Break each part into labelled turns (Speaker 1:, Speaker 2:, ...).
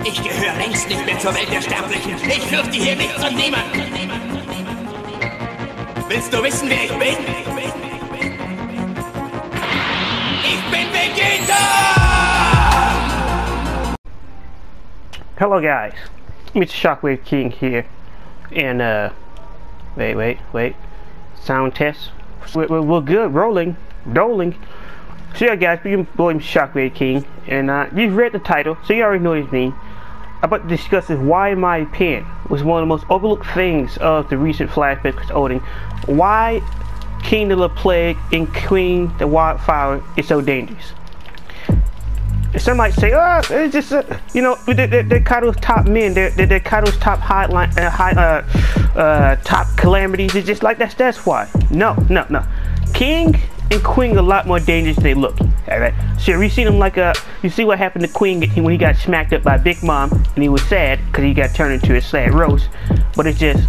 Speaker 1: Ich gehöre längst nicht mehr zur Welt der Sterblichen. Ich fürchte hier nichts und niemanden. Willst du wissen, wer ich bin? Ich bin Vegeta!
Speaker 2: Hello guys, it's Shockwave King here, and wait, sound test. We're good, rolling. So yeah guys, I'm Shockwave King, and you've read the title, so you already know it's me. I'm about to discuss is why, in my opinion, was one of the most overlooked things of the recent flashback Chris Odin. Why King the Plague and Queen the Wildfire is so dangerous. And some might say, oh, it's just, you know, they're Kaido's top men, they're Kaido's top top calamities. It's just like that's why. No. King and Queen are a lot more dangerous than they look. Alright? So you see them like you see what happened to Queen when he got smacked up by Big Mom and he was sad because he got turned into a sad roast. But it's just,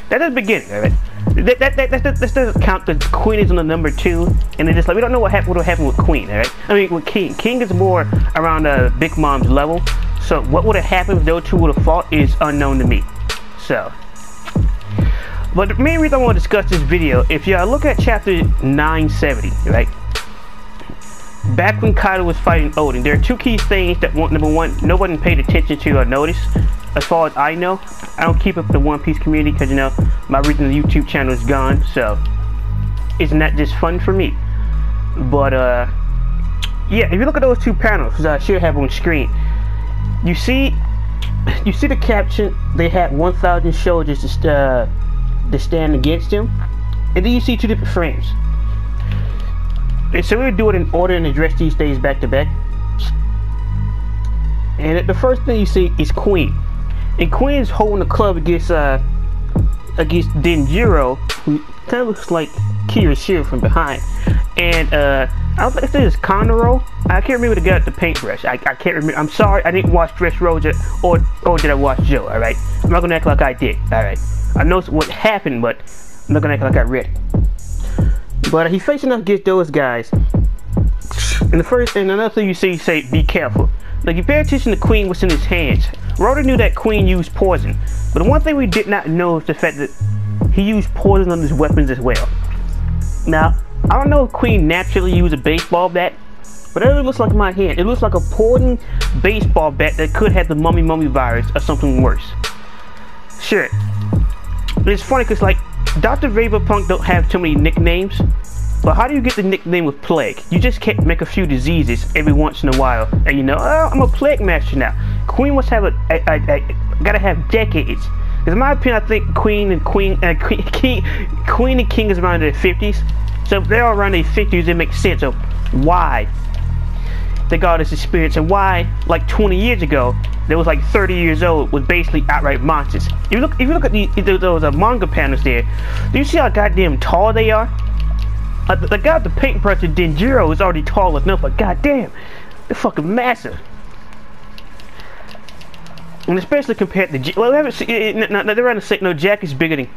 Speaker 2: that's the beginning, alright? That doesn't count. The Queen is on the number 2, and they're just like, we don't know what would have happened with Queen, alright? I mean, with King. King is more around Big Mom's level, so what would have happened if those two would have fought is unknown to me. So, but the main reason I want to discuss this video, if y'all look at chapter 970, right? Back when Kaido was fighting Odin, there are two key things that, number one, nobody paid attention to or noticed. As far as I know, I don't keep up the One Piece community because, you know, my original YouTube channel is gone, so it's not just fun for me. But yeah, if you look at those two panels, I should have on screen, you see the caption. They had 1,000 soldiers to stand against him, and then you see two different frames. And so we'll do it in order and address these things back to back. And the first thing you see is Queen. And Queen's holding the club against Denjiro, who kind of looks like Kirishiro from behind. And I don't think this is Konoro. I can't remember the guy with the paintbrush. I can't remember. I'm sorry, I didn't watch Dressrosa or did I watch Joe? All right, I'm not gonna act like I did. All right, I know what happened, but I'm not gonna act like I read it. But he's facing up against those guys. And another thing you see, say, be careful. Like, you pay attention to Queen, what's in his hands. Roder knew that Queen used poison, but the one thing we did not know is the fact that he used poison on his weapons as well. Now, I don't know if Queen naturally used a baseball bat, but it looks like in my hand. It looks like a poison baseball bat that could have the mummy virus or something worse. Sure. But it's funny because, like, Dr. Vegapunk don't have too many nicknames, but how do you get the nickname with Plague? You just can't make a few diseases every once in a while, and you know, oh, I'm a Plague Master now. Queen must have gotta have decades. Because in my opinion, I think Queen and King is around their 50s. So if they're all around their 50s, it makes sense of why they got this experience and why, like 20 years ago, there was like 30 years old was basically outright monsters. If you look at those manga panels there, do you see how goddamn tall they are? The guy with the paintbrush in Denjiro is already tall enough, but goddamn, they're fucking massive. And especially compared to Jack. Well, we haven't seen. They're around the same. No, Jack is bigger than.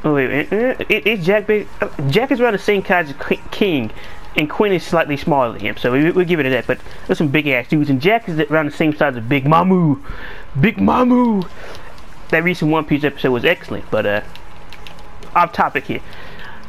Speaker 2: Oh wait, is Jack big? Jack is around the same size as King, and Queen is slightly smaller than him. So we'll give it to that. But there's some big ass dudes, and Jack is around the same size as Big Mamu. Big Mamu. That recent One Piece episode was excellent, but off topic here.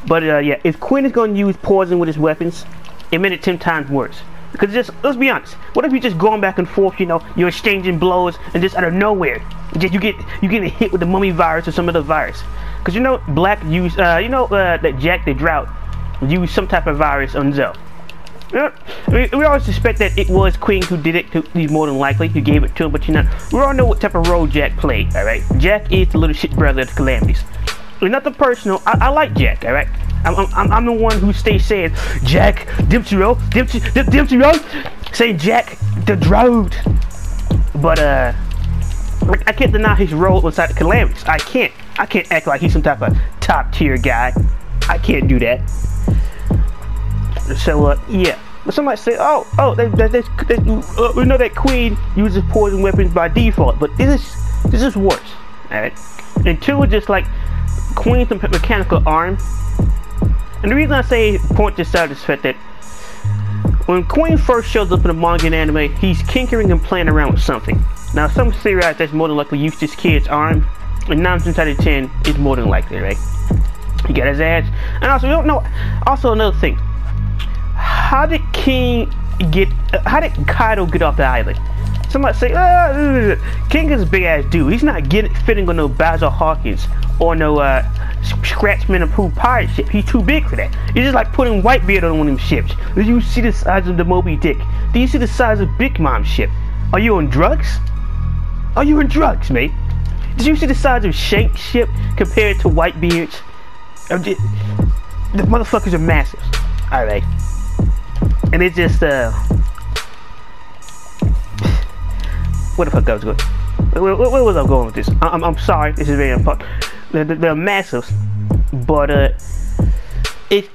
Speaker 2: But yeah, if Queen is going to use poison with his weapons, it made it 10 times worse. Because just, let's be honest, what if you're just going back and forth, you know, you're exchanging blows, and just out of nowhere, you get hit with the mummy virus or some other virus? Because you know, Black used, that Jack the Drought used some type of virus on Zoe. You know, we always suspect that it was Queen who did it, he's more than likely, who gave it to him, but you know, we all know what type of role Jack played, alright? Jack is the little shit brother of the Calamities. Nothing personal. I like Jack, alright? I'm the one who stays saying Jack Dempsey Road, saying Jack the Drought. But I can't deny his role inside the Calamities. I can't act like he's some type of top tier guy. I can't do that. So yeah. But somebody say, oh, we know that Queen uses poison weapons by default, but this is worse, alright? And two is just like Queen's mechanical arm. And the reason I say point this out is the fact that When Queen first shows up in the manga and anime, he's tinkering and playing around with something. Now, some theorize that's more than likely used his kid's arm, and 9 times out of 10 is more than likely, right? He got his ass. And also, we don't know. Also, another thing. How did how did Kaido get off the island? Somebody say, King is a big ass dude. He's not fitting on no Basil Hawkins or no Scratchman and Pooh pirate ship. He's too big for that. It's just like putting Whitebeard on one of them ships. Did you see the size of the Moby Dick? Do you see the size of Big Mom's ship? Are you on drugs? Are you on drugs, mate? Did you see the size of Shank's ship compared to Whitebeard's? The motherfuckers are massive. Alright. And it's just, where the fuck I was going? Where was I going with this? I'm sorry, this is very important. They're massive, but if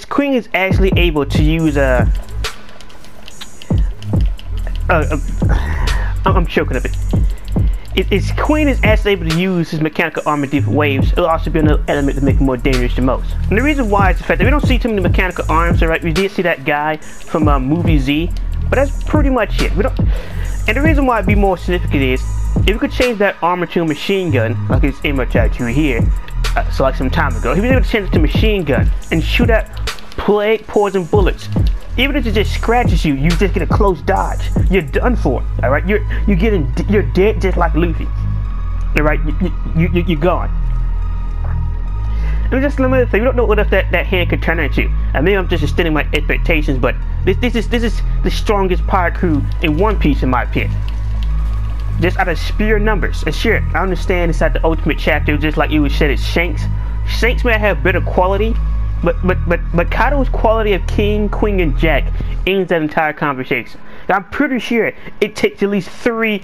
Speaker 2: Queen is actually able to use I'm choking a bit. If Queen is actually able to use his mechanical arm in different waves, it'll also be another element to make him more dangerous than most. And the reason why is the fact that we don't see too many mechanical arms, right? We did see that guy from movie Z, but that's pretty much it. We don't. And the reason why it'd be more significant is, if we could change that armor to a machine gun, like his image tattoo here, so like some time ago, he was able to change it to machine gun and shoot out plague poison bullets. Even if it just scratches you, you just get a close dodge. You're done for. All right, you're dead just like Luffy. All right, you're gone. And just another thing, we don't know what else that hand could turn into. I mean, I'm just extending my expectations, but this is the strongest pirate crew in One Piece, in my opinion. Just out of sheer numbers. And sure, I understand it's at the ultimate chapter, just like you would said, it's Shanks. Shanks may have better quality, but Kaido's quality of King, Queen, and Jack ends that entire conversation. I'm pretty sure it takes at least three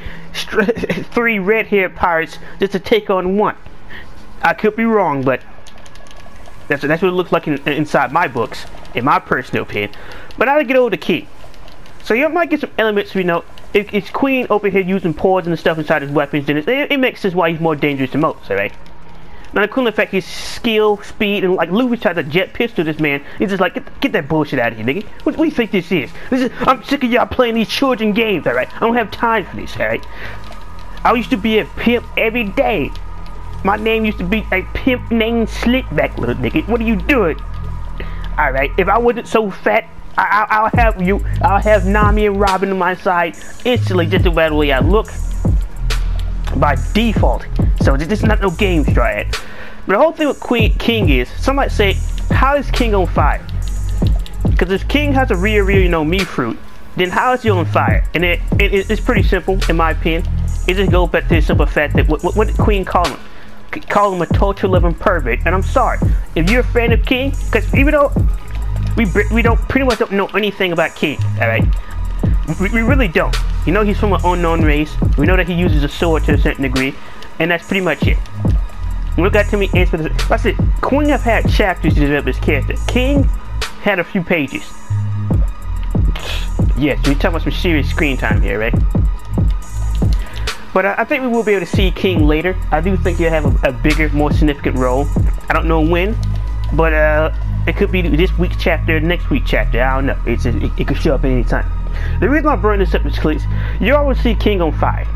Speaker 2: red-haired pirates just to take on one. I could be wrong, but that's what it looks like inside my books, in my personal opinion. But now to get over to King. So you might get some elements, you know, if it's Queen over here using poison and stuff inside his weapons, then it makes sense why he's more dangerous than most, alright? Now the cool effect is skill, speed, and like Luffy tried to jet pistol this man. He's just like, get that bullshit out of here, nigga. What do you think this is? I'm sick of y'all playing these children games, alright? I don't have time for this, alright? I used to be a pimp every day. My name used to be a pimp named Slickback, little nigga. What are you doing? Alright, if I wasn't so fat, I'll have Nami and Robin on my side instantly, just about the way I look. By default. So this is not no game strat. But the whole thing with King is, some might say, how is King on fire? Because if King has a real, you know, me fruit, then how is he on fire? And it's pretty simple, in my opinion. It just goes back to the simple fact that what did Queen call him? Call him a torture-loving pervert. And I'm sorry, if you're a fan of King, because even though we pretty much don't know anything about King, all right? We really don't. You know he's from an unknown race. We know that he uses a sword to a certain degree, and that's pretty much it. Look at to me answer this. Like I said, Queen have had chapters to develop his character. King had a few pages. Yes, we're talking about some serious screen time here, right? But I think we will be able to see King later. I do think he'll have a bigger, more significant role. I don't know when, but it could be this week's chapter, next week's chapter. I don't know. It could show up at any time. The reason I bring this up is because you always see King on fire.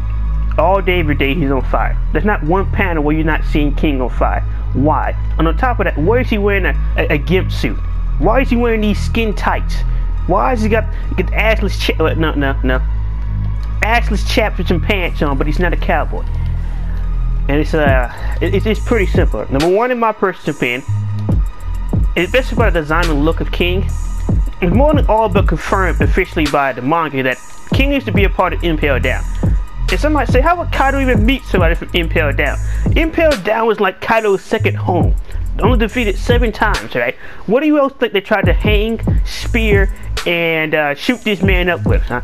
Speaker 2: All day, every day, he's on fire. There's not one panel where you're not seeing King on fire. Why? And on top of that, why is he wearing a gimp suit? Why is he wearing these skin tights? Why has he got assless assless chaps and pants on, but he's not a cowboy? And it's pretty simple. Number one, in my personal opinion, it's best about the design and look of King. It's more than all but confirmed officially by the manga that King needs to be a part of Impel Down. And some might say, how would Kaido even meet somebody from Impel Down? Impel Down was like Kaido's second home. Only defeated 7 times, right? What do you else think they tried to hang, spear, and shoot this man up with, huh?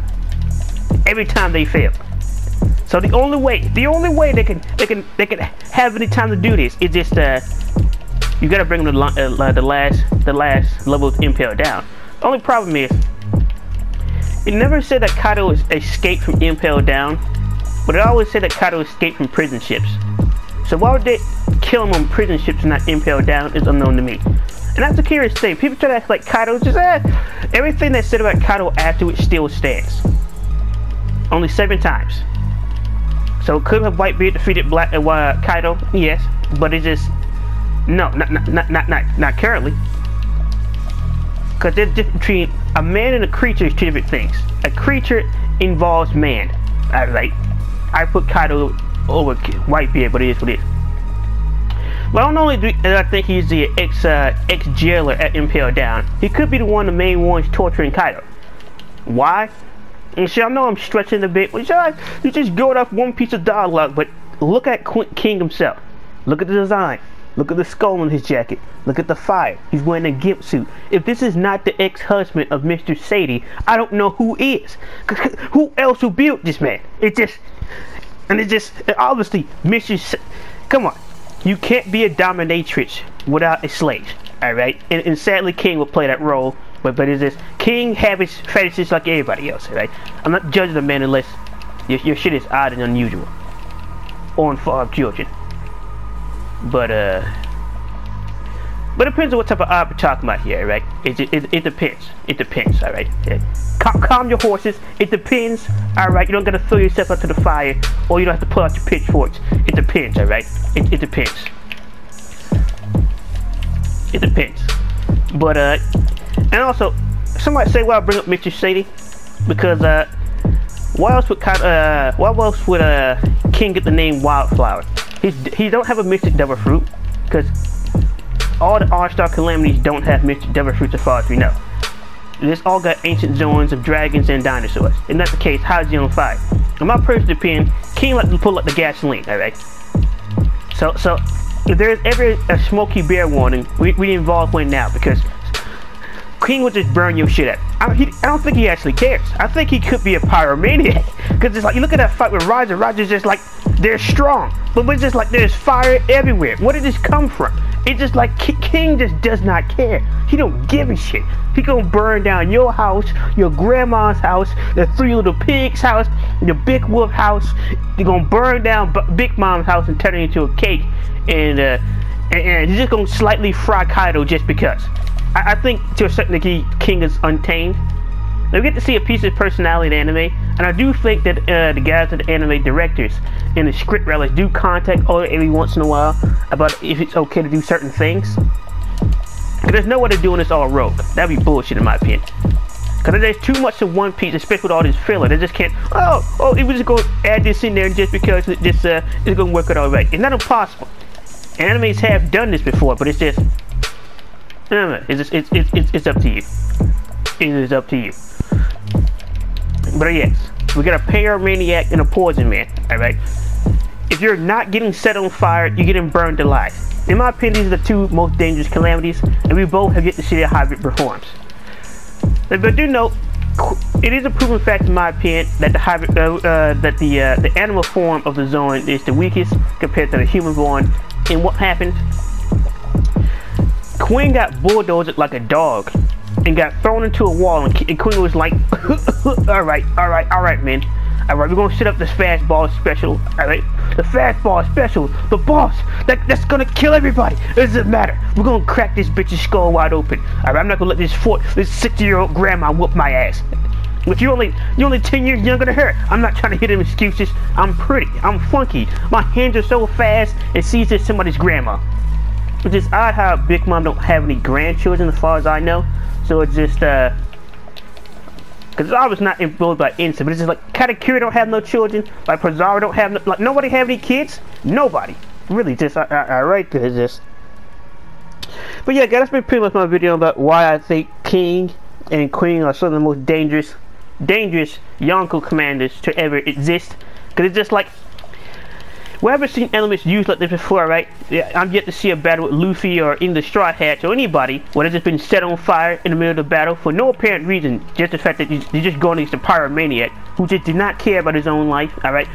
Speaker 2: Every time they failed. So the only way they can have any time to do this is just you gotta bring them to the last level of Impel Down. The only problem is, it never said that Kaido escaped from Impel Down, but it always said that Kaido escaped from prison ships. So why would they kill him on prison ships and not Impel Down is unknown to me. And that's the curious thing. People try to act like Kaido just everything they said about Kaido afterwards still stands. Only 7 times. So could have Whitebeard defeated Black Kaido? Yes, but it's just no, not currently. Because there's a difference between a man and a creature is 2 different things. A creature involves man. Alright, I put Kaido over Whitebeard, but it is what it is. But not only do I think he's the ex-jailer at Impel Down, he could be the one of the main ones torturing Kaido. Why? And see, I know I'm stretching a bit, but you just go off one piece of dialogue, but look at King himself. Look at the design. Look at the skull on his jacket. Look at the fire. He's wearing a gimp suit. If this is not the ex-husband of Mr. Sadie, I don't know who is. Who else will build this man? Obviously, come on. You can't be a dominatrix without a slave, alright? And sadly, King will play that role, but it's just, King has his fetishes like everybody else, right? I'm not judging the man unless your shit is odd and unusual. Or in farm children. But it depends on what type of art we're talking about here, right? It depends. It depends, alright? Yeah. Calm your horses. It depends, alright? You don't gotta throw yourself out to the fire, or you don't have to pull out your pitchforks. It depends, alright? It depends. It depends. But, and also, somebody say, well, I bring up Mr. Sadie, because, why else would King get the name Wildflower? He don't have a Mystic Devil Fruit, because all the R-Star Calamities don't have Mystic Devil Fruits as far as we know. This all got ancient zones of dragons and dinosaurs. If that's the case, how is he on fire? In my personal opinion, King like to pull up the gasoline, alright? So if there's ever a Smokey Bear warning, we involve one now, because King would just burn your shit up. I don't think he actually cares. I think he could be a pyromaniac. Because it's like, you look at that fight with Roger. Roger's just like, they're strong. But it's just like, there's fire everywhere. Where did this come from? It's just like, King just does not care. He don't give a shit. He gonna burn down your house, your grandma's house, the 3 little pigs' house, the Big Wolf house. They're gonna burn down Big Mom's house and turn it into a cake. And he's just gonna slightly fry Kaido just because. I think to a certain degree, King is untamed. We get to see a piece of personality in the anime, and I do think that the guys at the anime directors and the script writers do contact Oda every once in a while about if it's okay to do certain things. Because there's no way they're doing this all rogue. That'd be bullshit in my opinion. Because there's too much of One Piece, especially with all this filler. They just can't, it was just going to add this in there just because it's going to work out alright. It's not impossible. Animes have done this before, but it's just, it's up to you. It is up to you. But yes, we got a pyromaniac and a poison man, alright? If you're not getting set on fire, you're getting burned alive. In my opinion, these are the 2 most dangerous calamities, and we both have yet to see how it performs. But do note, it is a proven fact in my opinion that the animal form of the Zoan is the weakest compared to the human form. And what happened? Queen got bulldozed like a dog and got thrown into a wall, and Queen was like, alright, man. Alright, we're gonna set up this fastball special. Alright, the fastball special. The boss, that's gonna kill everybody. It doesn't matter. We're gonna crack this bitch's skull wide open. Alright, I'm not gonna let this 60-year-old grandma whoop my ass. But you're only 10 years younger than her. I'm not trying to hit him excuses. I'm pretty. I'm funky. My hands are so fast it sees as somebody's grandma. It's just odd how Big Mom don't have any grandchildren as far as I know. So it's just because I was not influenced by instinct, but it's just like Katakuri don't have no children, like Pizarro don't have no, like nobody have any kids. Nobody. Really, just right there, just. But yeah, guys, that's been pretty much my video about why I think King and Queen are some of the most dangerous Yonko commanders to ever exist. Because it's just like, we haven't seen elements used like this before, right? Yeah, I'm yet to see a battle with Luffy or in the Straw Hats or anybody where they've just been set on fire in the middle of the battle for no apparent reason. Just the fact that you're just going against a pyromaniac who just did not care about his own life, alright?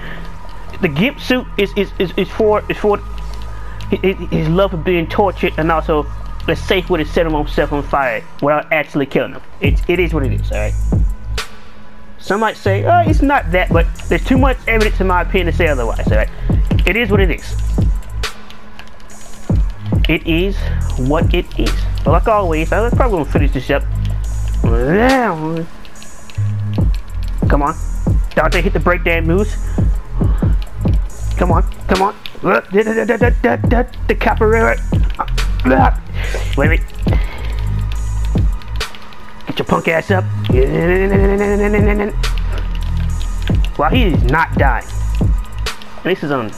Speaker 2: The Gimp suit is for his love of being tortured, and also a safe way to set himself on fire without actually killing him. It is what it is, alright? Some might say, oh, it's not that, but there's too much evidence in my opinion to say otherwise, alright? It is what it is. it is what it is. But like always, I'm probably gonna finish this up. Come on. Dante, hit the breakdown moves. Come on, come on. The capoeira. Wait. Get your punk ass up. Wow, he is not dying. This is on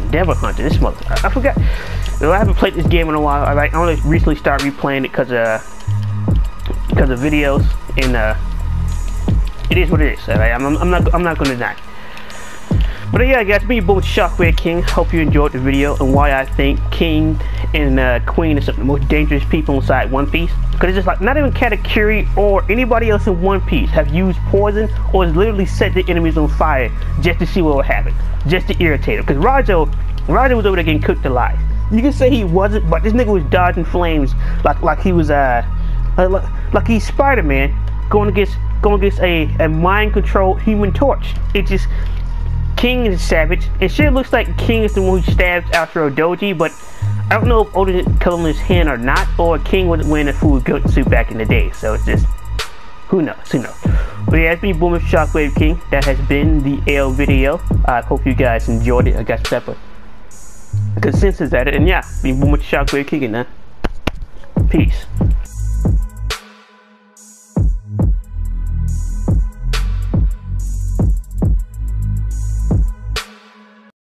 Speaker 2: Devil Hunter. This mother. I forgot. Well, I haven't played this game in a while. I only recently started replaying it because of videos, and it is what it is. Alright, I'm not gonna die. But yeah, guys, me both Shockwave King. Hope you enjoyed the video and why I think King and Queen are some of the most dangerous people inside One Piece. Because it's just like not even Katakuri or anybody else in One Piece have used poison or has literally set the enemies on fire just to see what will happen, just to irritate them. Because Roger was over there getting cooked alive. You can say he wasn't, but this nigga was dodging flames like he was like he's Spider-Man going against a mind-controlled Human Torch. It just. King is savage. It sure looks like King is the one who stabs Afro Doji, but I don't know if Oda didn't cut on his hand or not, or King wasn't wearing a full goat suit back in the day. So it's just, who knows? But yeah, it's been Boomer Shockwave King. That has been the L video. I hope you guys enjoyed it. I got separate consensus at it, and yeah, been Boomer Shockwave King, and peace.